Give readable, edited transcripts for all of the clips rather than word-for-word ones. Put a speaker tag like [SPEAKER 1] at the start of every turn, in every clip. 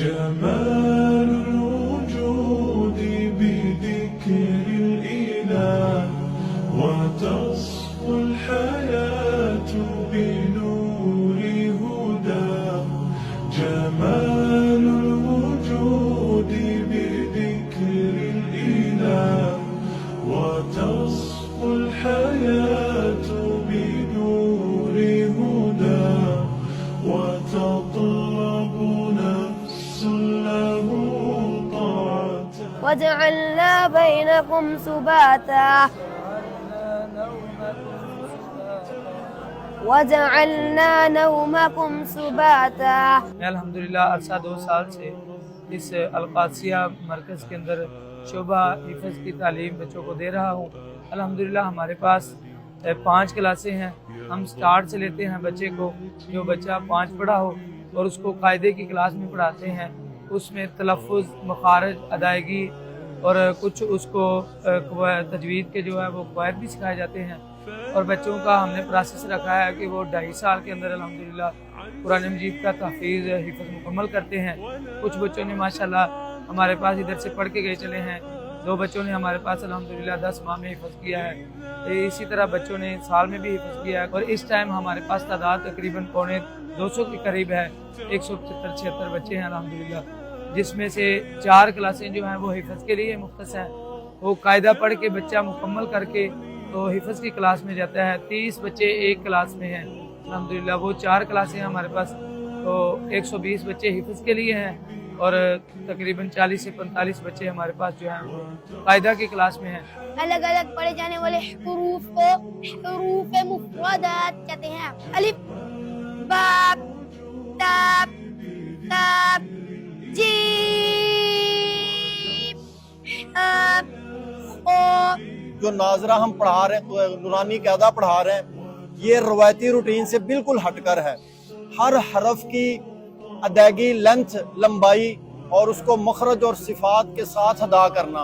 [SPEAKER 1] جمال الوجود بذكر الإله وتصفو الحياة بنور هدى جمال الوجود بذكر الإله وتصفو الحياة بنور هدى وتطلب نفس له طاعة
[SPEAKER 2] وجعلنا بينكم سباتا وجعلنا نومكم سباتا.
[SPEAKER 3] میں الحمدللہ عرصہ 2 سال سے اس القادسیہ مرکز کے اندر شعبہ حفظ کی تعلیم بچوں کو دے رہا ہوں. الحمدللہ ہمارے پاس 5 کلاسیں ہیں. ہم سٹارٹ سے لیتے ہیں بچے کو، جو بچہ 5 پڑھا ہو اور اس کو قاعدے کی کلاس میں پڑھاتے ہیں. اس میں تلفظ، مخارج، ادائیگی اور کچھ اس کو تجوید کے جو ہے وہ قواعد بھی سکھائے جاتے ہیں. اور بچوں کا ہم نے پروسیس رکھا ہے کہ وہ 2.5 سال کے اندر الحمدللہ قرآن مجید کا تحفیظ حفظ مکمل کرتے ہیں. کچھ بچوں نے ماشاءاللہ ہمارے پاس ادھر سے پڑھ کے گئے چلے ہیں. 2 بچوں نے ہمارے پاس الحمدللہ 10 ماہ میں حفظ کیا ہے. اسی طرح بچوں نے سال میں بھی حفظ کیا ہے. اور اس ٹائم ہمارے پاس تعداد تقریباً 200 کے قریب ہے. 175-76 بچے ہیں الحمدللہ، جس میں سے 4 کلاسیں جو ہیں وہ حفظ کے لیے مختص ہیں. وہ قاعدہ پڑھ کے بچہ مکمل کر کے تو حفظ کی کلاس میں جاتا ہے. 30 بچے ایک کلاس میں ہیں الحمدللہ. وہ 4 کلاسیں ہمارے پاس، تو 120 بچے حفظ کے لیے ہیں اور تقریباً 40 سے 45 بچے ہمارے پاس جو ہیں وہ قاعدہ کی کلاس میں ہیں.
[SPEAKER 2] الگ الگ پڑھے جانے والے حروف کو حروف مفردات کہتے ہیں. الف، با، تا، تا، جیم، خا.
[SPEAKER 4] جو ناظرہ ہم پڑھا رہے ہیں، نورانی قاعدہ پڑھا رہے ہیں، یہ روایتی روٹین سے بالکل ہٹ کر ہے. ہر حرف کی ادائیگی، لینتھ، لمبائی اور اس کو مخرج اور صفات کے ساتھ ادا کرنا.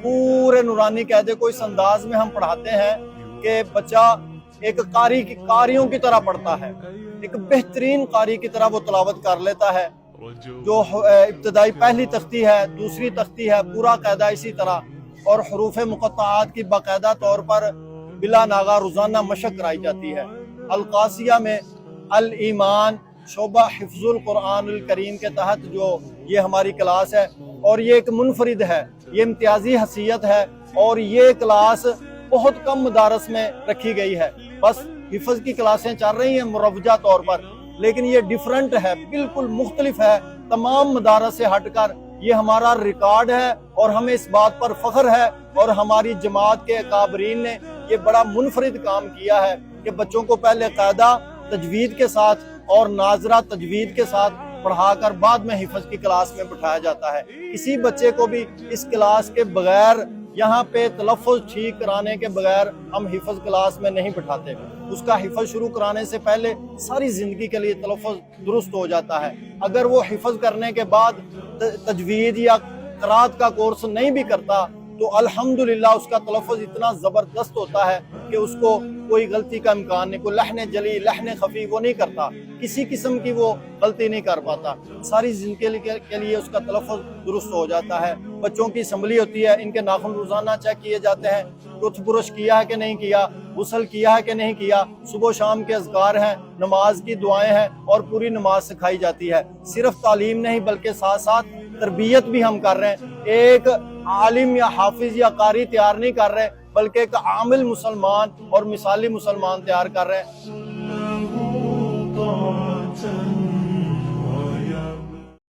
[SPEAKER 4] پورے نورانی قاعدے کو اس انداز میں ہم پڑھاتے ہیں کہ بچہ ایک قاریوں کی طرح پڑھتا ہے، ایک بہترین قاری کی طرح وہ تلاوت کر لیتا ہے. جو ابتدائی پہلی تختی ہے، دوسری تختی ہے، پورا قاعدہ اسی طرح. اور حروف مقطعات کی باقاعدہ طور پر بلا ناغہ روزانہ مشق کرائی جاتی ہے. القادسیہ میں الایمان شعبہ حفظ القرآن الکریم کے تحت جو یہ ہماری کلاس ہے، اور یہ ایک منفرد ہے، یہ امتیازی حیثیت ہے. اور یہ کلاس بہت کم مدارس میں رکھی گئی ہے. بس حفظ کی کلاسیں چل رہی ہیں مروجہ طور پر، لیکن یہ ڈیفرنٹ ہے، بالکل مختلف ہے تمام مدارس سے ہٹ کر. یہ ہمارا ریکارڈ ہے اور ہمیں اس بات پر فخر ہے. اور ہماری جماعت کے اکابرین نے یہ بڑا منفرد کام کیا ہے کہ بچوں کو پہلے قاعدہ تجوید کے ساتھ اور ناظرہ تجوید کے ساتھ پڑھا کر بعد میں حفظ کی کلاس میں بٹھایا جاتا ہے. کسی بچے کو بھی اس کلاس کے بغیر، یہاں پہ تلفظ ٹھیک کرانے کے بغیر ہم حفظ کلاس میں نہیں بٹھاتے. اس کا حفظ شروع کرانے سے پہلے ساری زندگی کے لیے تلفظ درست ہو جاتا ہے. اگر وہ حفظ کرنے کے بعد تجوید یا قرات کا کورس نہیں بھی کرتا تو الحمدللہ اس کا تلفظ اتنا زبردست ہوتا ہے کہ اس کو کوئی غلطی کا امکان نہیں. کوئی لحن جلی، لحن خفی وہ نہیں کرتا، کسی قسم کی وہ غلطی نہیں کر پاتا. ساری زندگی کے لیے اس کا تلفظ درست ہو جاتا ہے. بچوں کی اسمبلی ہوتی ہے، ان کے ناخن روزانہ چیک کیے جاتے ہیں، ٹوتھ برش کیا ہے کہ نہیں کیا، غسل کیا ہے کہ نہیں کیا. صبح و شام کے اذکار ہیں، نماز کی دعائیں ہیں اور پوری نماز سکھائی جاتی ہے. صرف تعلیم نہیں بلکہ ساتھ ساتھ تربیت بھی ہم کر رہے ہیں. ایک عالم یا حافظ یا قاری تیار نہیں کر رہے بلکہ ایک عامل مسلمان اور مثالی مسلمان تیار کر رہے ہیں.